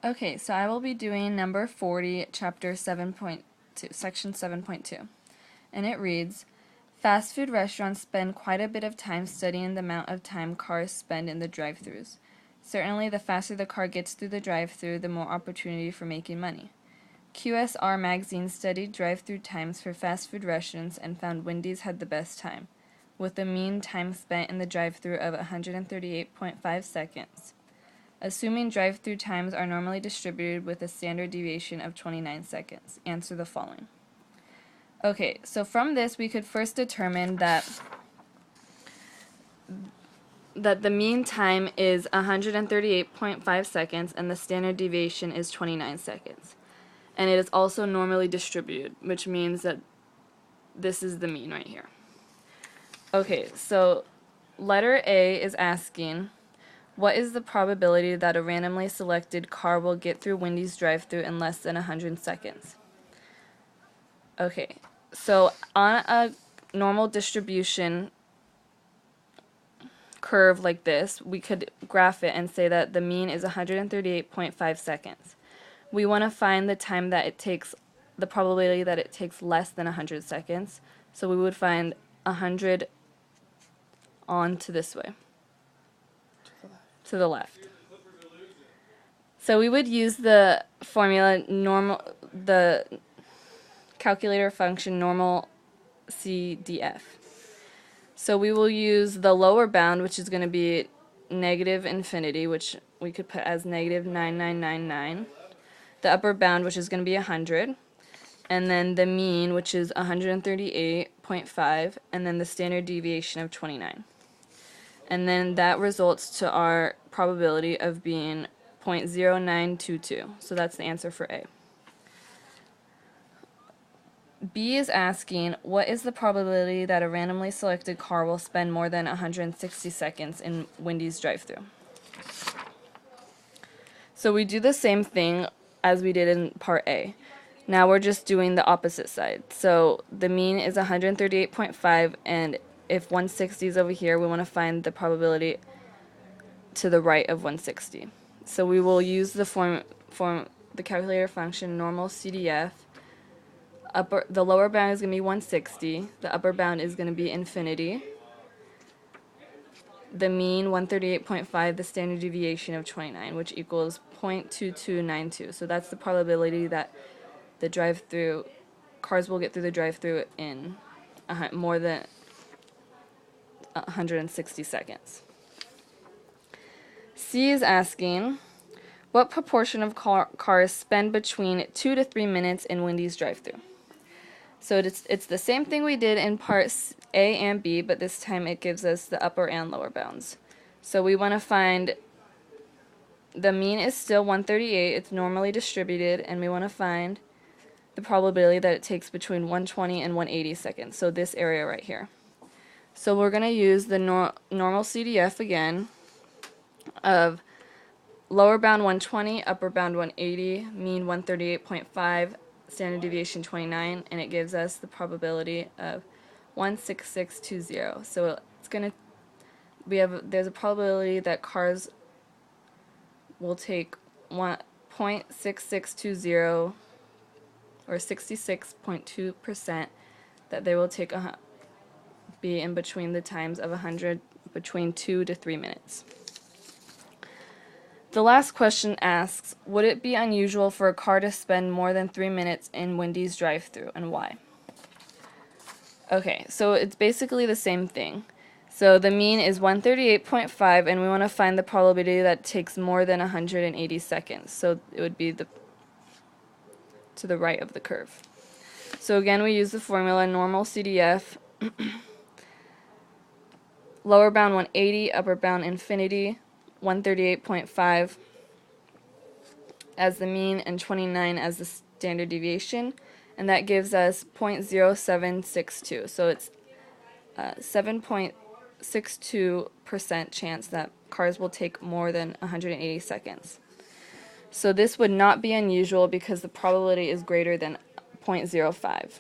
Okay, so I will be doing number 40, chapter 7.2, section 7.2. And it reads, fast food restaurants spend quite a bit of time studying the amount of time cars spend in the drive-thrus. Certainly, the faster the car gets through the drive-thru, the more opportunity for making money. QSR magazine studied drive-thru times for fast food restaurants and found Wendy's had the best time, with a mean time spent in the drive-thru of 138.5 seconds. Assuming drive-thru times are normally distributed with a standard deviation of 29 seconds. Answer the following. Okay, so from this we could first determine that the mean time is 138.5 seconds and the standard deviation is 29 seconds. And it is also normally distributed, which means that this is the mean right here. Okay, so letter A is asking, what is the probability that a randomly selected car will get through Wendy's drive-thru in less than 100 seconds? Okay, so on a normal distribution curve like this, we could graph it and say that the mean is 138.5 seconds. We want to find the time that it takes, the probability that it takes less than 100 seconds. So we would find 100 on to this way. To the left. So we would use the formula the calculator function normal CDF. So we will use the lower bound, which is going to be negative infinity, which we could put as negative 9999. The upper bound, which is going to be 100. And then the mean, which is 138.5. And then the standard deviation of 29. And then that results to our probability of being 0.0922. So that's the answer for A. B is asking, what is the probability that a randomly selected car will spend more than 160 seconds in Wendy's drive-thru? So we do the same thing as we did in part A. Now we're just doing the opposite side. So the mean is 138.5, and if 160 is over here, we want to find the probability to the right of 160. So we will use the the calculator function normal CDF. The lower bound is going to be 160. The upper bound is going to be infinity. The mean 138.5. The standard deviation of 29, which equals 0.2292. So that's the probability that the drive-through cars will get through the drive-through in more than 160 seconds. C is asking, what proportion of cars spend between 2 to 3 minutes in Wendy's drive-thru? So it's the same thing we did in parts A and B, but this time it gives us the upper and lower bounds. So we want to find the mean is still 138, it's normally distributed, and we want to find the probability that it takes between 120 and 180 seconds, so this area right here. So we're going to use the normal CDF again of lower bound 120, upper bound 180, mean 138.5, standard deviation 29, and it gives us the probability of 16620. So it's going to there's a probability that cars will take 0.6620 or 66.2% that they will take be in between the times of 100 between 2 to 3 minutes. The last question asks, would it be unusual for a car to spend more than 3 minutes in Wendy's drive-thru, and why? Okay, so it's basically the same thing. So the mean is 138.5, and we want to find the probability that it takes more than 180 seconds. So it would be to the right of the curve. So again, we use the formula normal CDF. Lower bound 180, upper bound infinity, 138.5 as the mean and 29 as the standard deviation, and that gives us 0.0762. So it's 7.62% chance that cars will take more than 180 seconds. So this would not be unusual because the probability is greater than 0.05.